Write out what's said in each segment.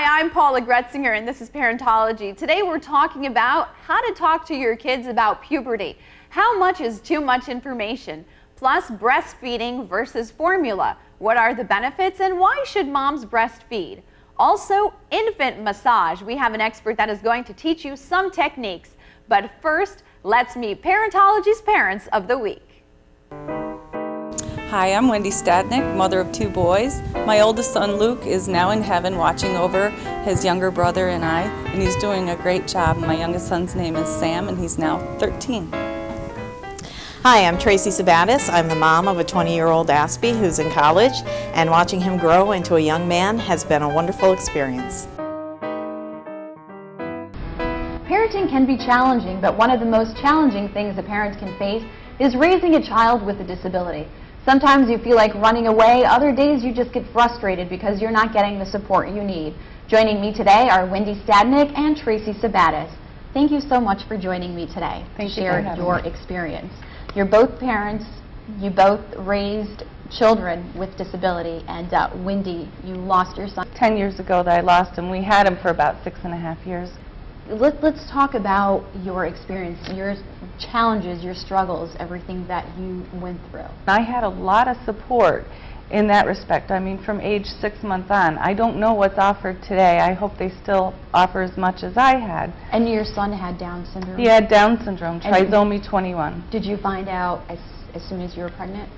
Hi, I'm Paula Gretzinger, and this is Parentology. Today we're talking about how to talk to your kids about puberty. How much is too much information? Plus breastfeeding versus formula. What are the benefits and why should moms breastfeed? Also, infant massage. We have an expert that is going to teach you some techniques. But first, let's meet Parentology's Parents of the Week. Hi, I'm Wendy Stadnick, mother of 2 boys. My oldest son Luke is now in heaven watching over his younger brother and I, and he's doing a great job. My youngest son's name is Sam, and he's now 13. Hi, I'm Tracy Sabattis. I'm the mom of a 20-year-old Aspie who's in college, and watching him grow into a young man has been a wonderful experience. Parenting can be challenging, but one of the most challenging things a parent can face is raising a child with a disability. Sometimes you feel like running away, other days you just get frustrated because you're not getting the support you need. Joining me today are Wendy Stadnick and Tracy Sabattis. Thank you so much for joining me today to share your experience. You're both parents, you both raised children with disability, and Wendy, you lost your son 10 years ago that I lost him. We had him for about 6.5 years. Let's talk about your experience, your challenges, your struggles, everything that you went through. I had a lot of support in that respect. I mean, from age 6 months on. I don't know what's offered today. I hope they still offer as much as I had. And your son had Down syndrome? He had Down syndrome, trisomy 21. Did you find out as soon as you were pregnant?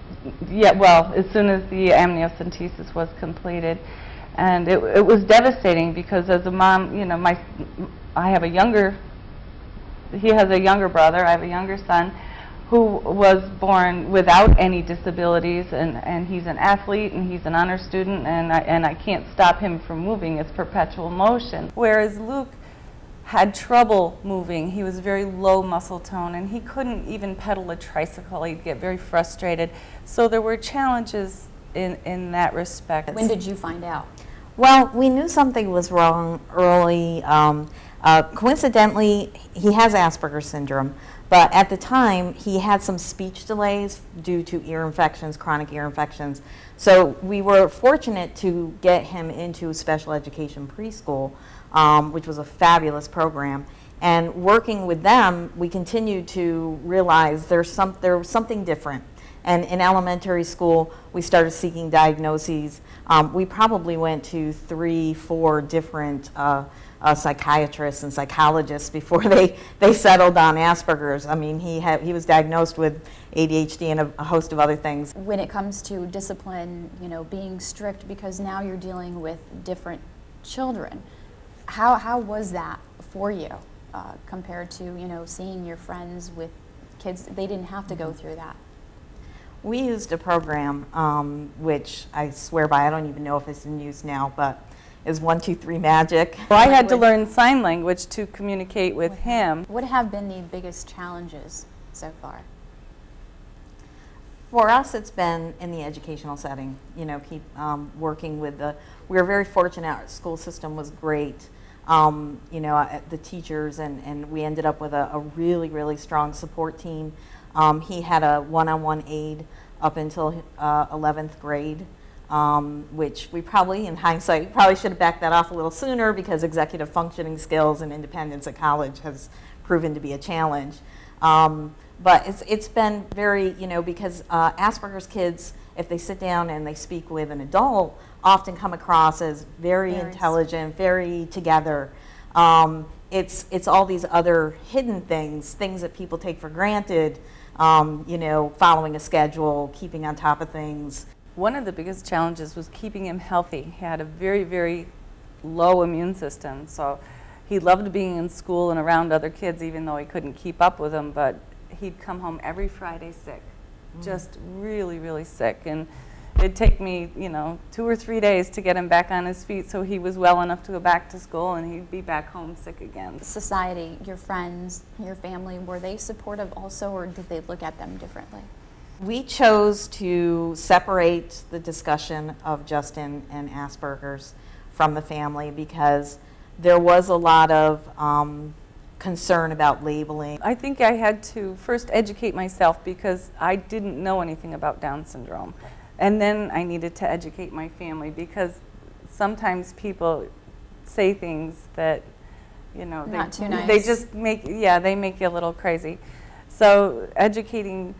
Yeah, well, as soon as the amniocentesis was completed. And it was devastating because as a mom, you know, he has a younger brother, I have a younger son who was born without any disabilities, and he's an athlete and he's an honor student, and I can't stop him from moving. It's perpetual motion. Whereas Luke had trouble moving. He was very low muscle tone and he couldn't even pedal a tricycle. He'd get very frustrated. So there were challenges in that respect. When did you find out? Well, we knew something was wrong early. Coincidentally, he has Asperger's syndrome, but at the time he had some speech delays due to ear infections, chronic ear infections. So we were fortunate to get him into special education preschool, which was a fabulous program. And working with them, we continued to realize there was something different. And in elementary school, we started seeking diagnoses. We probably went to 3-4 different psychiatrists and psychologists before they settled on Asperger's. I mean, he was diagnosed with ADHD and a host of other things. When it comes to discipline, you know, being strict because now you're dealing with different children, how was that for you compared to, you know, seeing your friends with kids? They didn't have to go through that. We used a program which I swear by, I don't even know if it's in use now, but is 1, 2, 3 Magic. Well, I had to learn sign language to communicate with him. What have been the biggest challenges so far? For us, it's been in the educational setting. You know, keep working with we were very fortunate. Our school system was great. You know, the teachers, and we ended up with a really, really strong support team. He had a one-on-one aide up until 11th grade, which we probably, in hindsight, should have backed that off a little sooner because executive functioning skills and independence at college has proven to be a challenge. But it's been very, you know, because Asperger's kids, if they sit down and they speak with an adult, often come across as very intelligent, very together. It's all these other hidden things that people take for granted. You know, following a schedule, keeping on top of things. One of the biggest challenges was keeping him healthy. He had a very, very low immune system, so he loved being in school and around other kids even though he couldn't keep up with them, but he'd come home every Friday sick, just really, really sick. And it'd take me, you know, 2 or 3 days to get him back on his feet so he was well enough to go back to school, and he'd be back home sick again. Society, your friends, your family, were they supportive also, or did they look at them differently? We chose to separate the discussion of Justin and Asperger's from the family because there was a lot of concern about labeling. I think I had to first educate myself because I didn't know anything about Down syndrome. And then I needed to educate my family because sometimes people say things that, you know, Not too they nice. just make, yeah, they make you a little crazy. So educating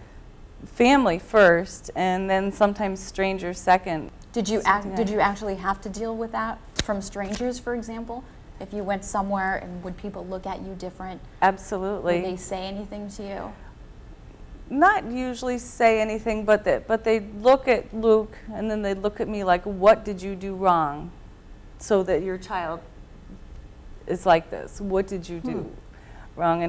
family first, and then sometimes strangers second. Did you actually have to deal with that from strangers, for example? If you went somewhere, and would people look at you different? Absolutely. Did they say anything to you? Not usually say anything, but they look at Luke, and then they look at me like, what did you do wrong so that your child is like this? What did you do wrong?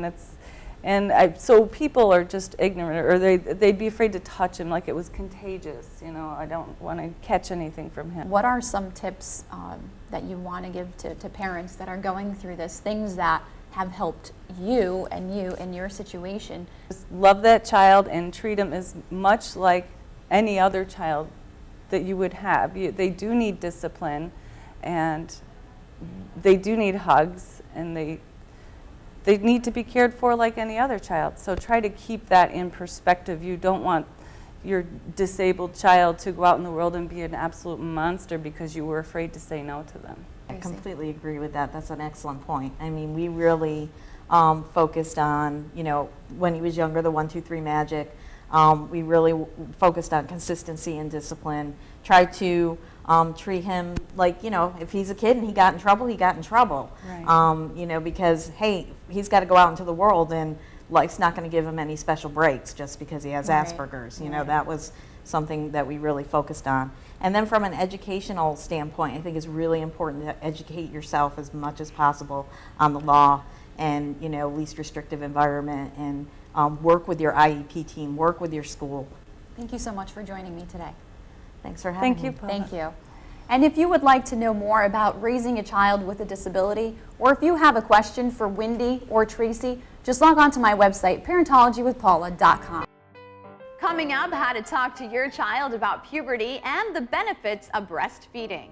And so people are just ignorant, or they'd be afraid to touch him like it was contagious. You know, I don't want to catch anything from him. What are some tips that you want to give to parents that are going through this, things that have helped you in your situation? Just love that child and treat them as much like any other child that you would have. They do need discipline, and they do need hugs, and they need to be cared for like any other child. So try to keep that in perspective. You don't want your disabled child to go out in the world and be an absolute monster because you were afraid to say no to them. I completely agree with that. That's an excellent point. I mean, we really focused on, you know, when he was younger, the 1, 2, 3 magic. We really focused on consistency and discipline. Tried to treat him like, you know, if he's a kid and he got in trouble, he got in trouble. Right. You know, because, hey, he's got to go out into the world, and life's not going to give him any special breaks just because he has Right. Asperger's. You know, that was something that we really focused on. And then from an educational standpoint, I think it's really important to educate yourself as much as possible on the law and, you know, least restrictive environment, and work with your IEP team, work with your school. Thank you so much for joining me today. Thanks for having Thank me. you, Paula. Thank you. And if you would like to know more about raising a child with a disability, or if you have a question for Wendy or Tracy, just log on to my website, parentologywithpaula.com. Coming up, how to talk to your child about puberty and the benefits of breastfeeding.